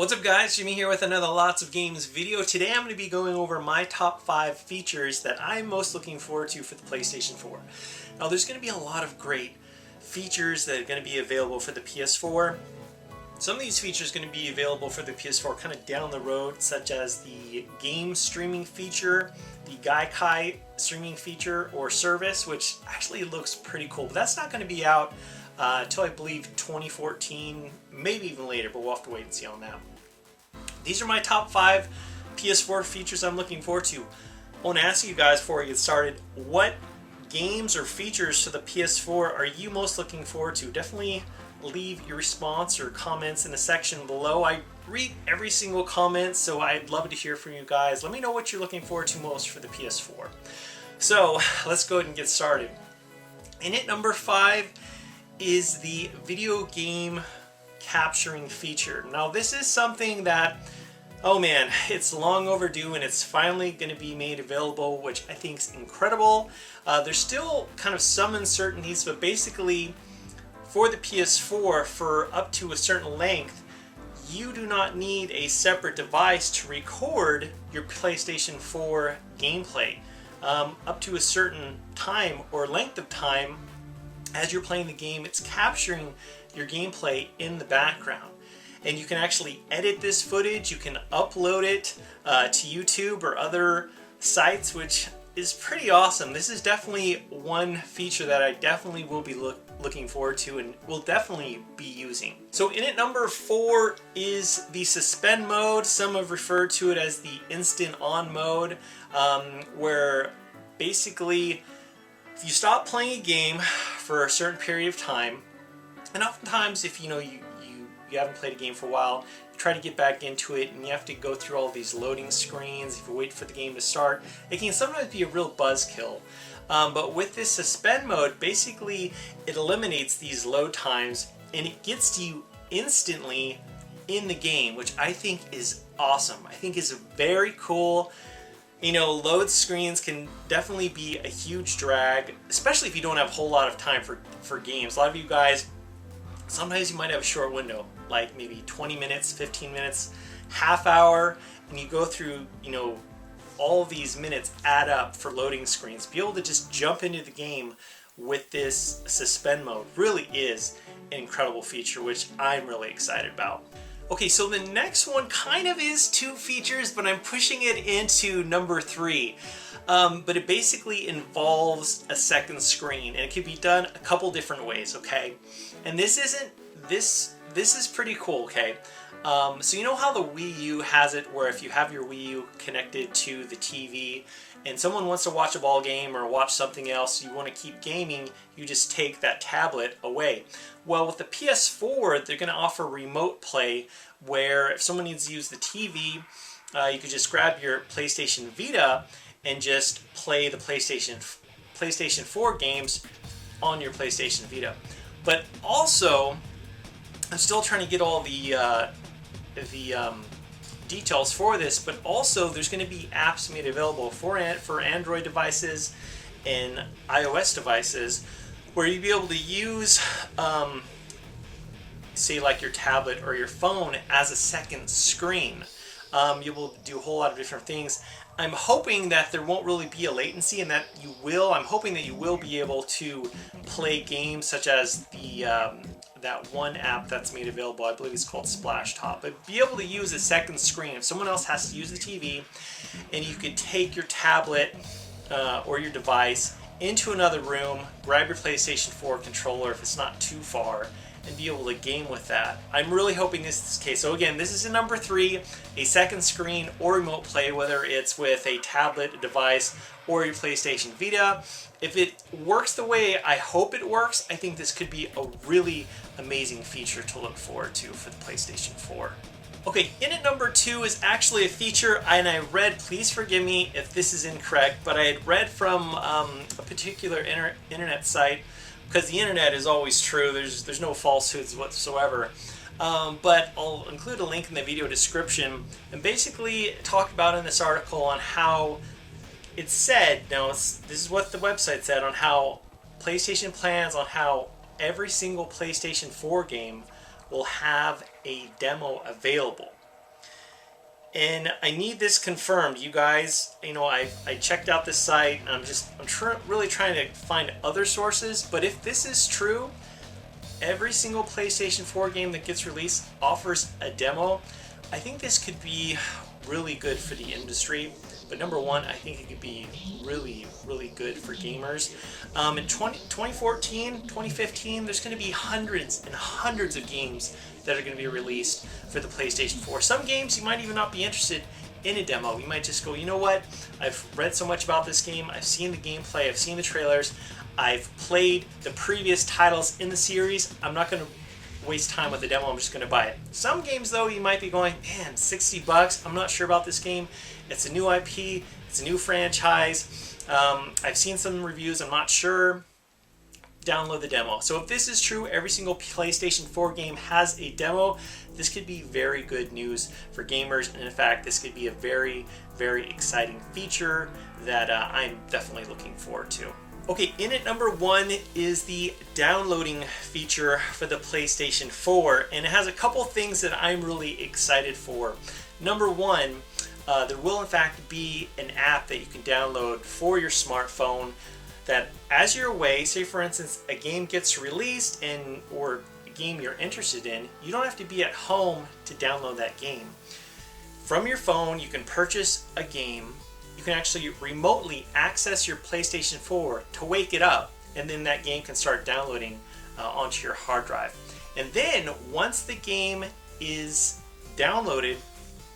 What's up guys, Jimmy here with another Lots of Games video. Today I'm going to be going over my top 5 features that I'm most looking forward to for the PlayStation 4. Now there's going to be a lot of great features that are going to be available for the PS4. Some of these features are going to be available for the PS4 kind of down the road, such as the game streaming feature, the Gaikai streaming feature or service, which actually looks pretty cool. But that's not going to be out until I believe 2014, maybe even later, but we'll have to wait and see on that. These are my top 5 PS4 features I'm looking forward to. I want to ask you guys before we get started, what games or features to the PS4 are you most looking forward to? Definitely leave your response or comments in the section below. I read every single comment, so I'd love to hear from you guys. Let me know what you're looking forward to most for the PS4. So let's go ahead and get started. In at number 5 is the video game capturing feature. Now this is something that, oh man, it's long overdue and it's finally going to be made available, which I think is incredible. There's still kind of some uncertainties, but basically for the PS4, for up to a certain length, you do not need a separate device to record your PlayStation 4 gameplay. Up to a certain time or length of time, as you're playing the game, it's capturing your gameplay in the background. And you can actually edit this footage, you can upload it to YouTube or other sites, which is pretty awesome. This is definitely one feature that I definitely will be looking forward to and will definitely be using. So in at number 4 is the Suspend mode. Some have referred to it as the Instant On mode, where basically if you stop playing a game for a certain period of time, and oftentimes if you haven't played a game for a while, you try to get back into it and you have to go through all these loading screens, if you wait for the game to start, it can sometimes be a real buzzkill. But with this Suspend mode, basically it eliminates these load times and it gets to you instantly in the game, which I think is awesome. I think is very cool. Load screens can definitely be a huge drag, especially if you don't have a whole lot of time for games. A lot of you guys, sometimes you might have a short window, like maybe 20 minutes, 15 minutes, half hour, and you go through, all of these minutes add up for loading screens. Be able to just jump into the game with this Suspend mode really is an incredible feature, which I'm really excited about. Okay, so the next one kind of is 2 features, but I'm pushing it into number 3. But it basically involves a second screen, and it can be done a couple different ways, okay? And this is pretty cool, okay? So you know how the Wii U has it where if you have your Wii U connected to the TV and someone wants to watch a ball game or watch something else, you want to keep gaming, you just take that tablet away. Well, with the PS4, they're going to offer remote play where if someone needs to use the TV, you could just grab your PlayStation Vita and just play the PlayStation 4 games on your PlayStation Vita. But also, I'm still trying to get all the details for this, but also there's going to be apps made available for Android devices and iOS devices where you'll be able to use say like your tablet or your phone as a second screen. You'll be able to do a whole lot of different things. I'm hoping that there won't really be a latency and that I'm hoping that you will be able to play games such as the that one app that's made available, I believe it's called Splash Top, but be able to use a second screen. If someone else has to use the TV, and you could take your tablet or your device into another room, grab your PlayStation 4 controller if it's not too far, and be able to game with that. I'm really hoping this is the case. So again, this is in number 3, a second screen or remote play, whether it's with a tablet, a device, or your PlayStation Vita. If it works the way I hope it works, I think this could be a really amazing feature to look forward to for the PlayStation 4. Okay, in at number 2 is actually a feature, and I read, please forgive me if this is incorrect, but I had read from a particular internet site, because the internet is always true, there's no falsehoods whatsoever. But I'll include a link in the video description, and basically talk about in this article on how it said, this is what the website said, on how PlayStation plans on how every single PlayStation 4 game will have a demo available. and I need this confirmed. You guys, I checked out this site. I'm really trying to find other sources. But if this is true, every single PlayStation 4 game that gets released offers a demo. I think this could be really good for the industry. But number one, I think it could be really, really good for gamers. In 2014, 2015, there's going to be hundreds and hundreds of games that are going to be released for the PlayStation 4. Some games you might even not be interested in a demo. You might just go, you know what? I've read so much about this game. I've seen the gameplay. I've seen the trailers. I've played the previous titles in the series. I'm not going to waste time with the demo. I'm just going to buy it. Some games though, you might be going, man, $60. I'm not sure about this game. It's a new IP. It's a new franchise. I've seen some reviews. I'm not sure. Download the demo. So if this is true, every single PlayStation 4 game has a demo. This could be very good news for gamers, and in fact, this could be a very, very exciting feature that I'm definitely looking forward to. Okay, in at number one is the downloading feature for the PlayStation 4, and it has a couple things that I'm really excited for. Number one, there will in fact be an app that you can download for your smartphone that as you're away, say for instance a game gets released or a game you're interested in, you don't have to be at home to download that game. From your phone, you can purchase a game. You can actually remotely access your PlayStation 4 to wake it up, and then that game can start downloading onto your hard drive. And then once the game is downloaded,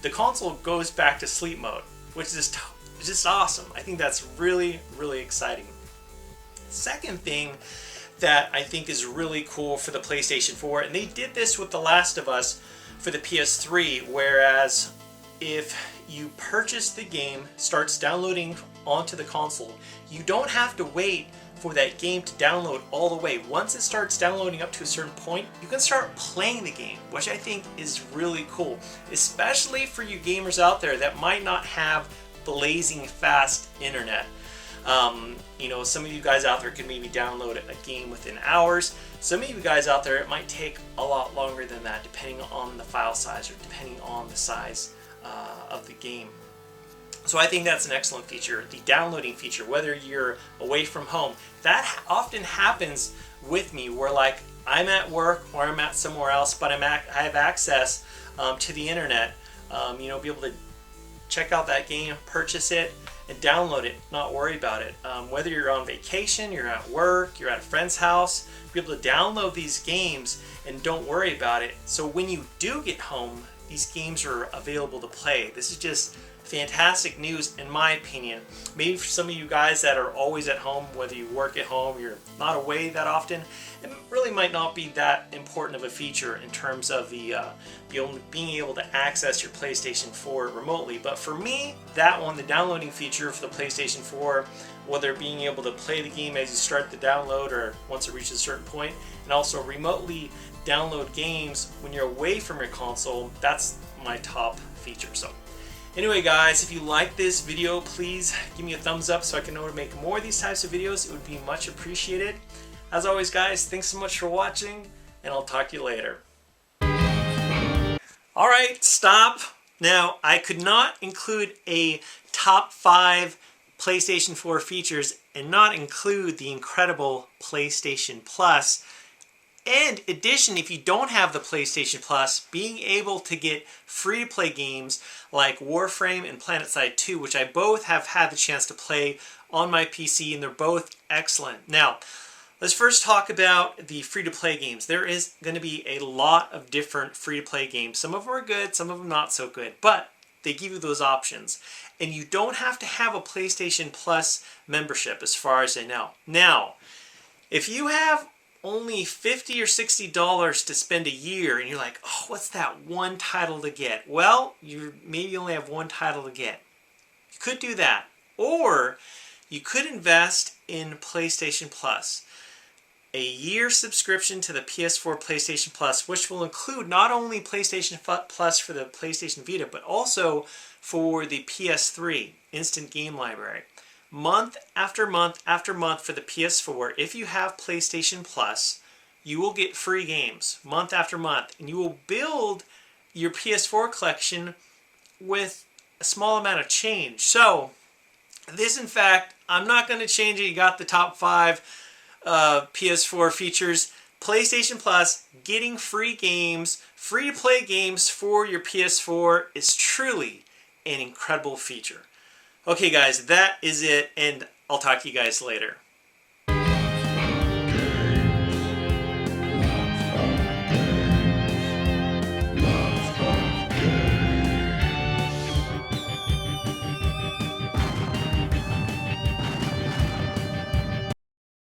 the console goes back to sleep mode, which is just awesome. I think that's really, really exciting. Second thing that I think is really cool for the PlayStation 4, and they did this with The Last of Us for the PS3, whereas if you purchase the game, starts downloading onto the console, you don't have to wait for that game to download all the way. Once it starts downloading up to a certain point, you can start playing the game, which I think is really cool, especially for you gamers out there that might not have blazing fast internet. Some of you guys out there can maybe download a game within hours. Some of you guys out there, it might take a lot longer than that, depending on the file size or depending on the size of the game. So I think that's an excellent feature, the downloading feature, whether you're away from home. That often happens with me where like I'm at work or I'm at somewhere else, but I have access to the internet, be able to check out that game, purchase it, and download it, not worry about it. Whether you're on vacation, you're at work, you're at a friend's house, be able to download these games and don't worry about it. So when you do get home, these games are available to play. This is just fantastic news in my opinion. Maybe for some of you guys that are always at home, whether you work at home, you're not away that often, it really might not be that important of a feature in terms of the being able to access your PlayStation 4 remotely. But for me, that one, the downloading feature for the PlayStation 4, whether being able to play the game as you start the download or once it reaches a certain point, and also remotely download games when you're away from your console, that's my top feature. So anyway guys, if you like this video, please give me a thumbs up so I can know to make more of these types of videos. It would be much appreciated. As always guys, thanks so much for watching, and I'll talk to you later. Alright, stop. Now, I could not include a top 5 PlayStation 4 features and not include the incredible PlayStation Plus. And in addition, if you don't have the PlayStation Plus, being able to get free-to-play games like Warframe and PlanetSide 2, which I both have had the chance to play on my PC, and they're both excellent. Now, let's first talk about the free-to-play games. There is going to be a lot of different free-to-play games. Some of them are good, some of them not so good, but they give you those options. And you don't have to have a PlayStation Plus membership as far as I know. Now, if you have only $50 or $60 to spend a year and you're like, oh, what's that one title to get? Well, you maybe only have one title to get. You could do that. Or you could invest in PlayStation Plus. A year subscription to the PS4 PlayStation Plus, which will include not only PlayStation Plus for the PlayStation Vita, but also for the PS3 Instant Game Library. Month after month after month for the PS4, if you have PlayStation Plus, you will get free games month after month, and you will build your PS4 collection with a small amount of change. So this, in fact, I'm not going to change it. You got the top 5 PS4 features. PlayStation Plus, getting free games, free-to-play games for your PS4 is truly an incredible feature. Okay guys, that is it, and I'll talk to you guys later.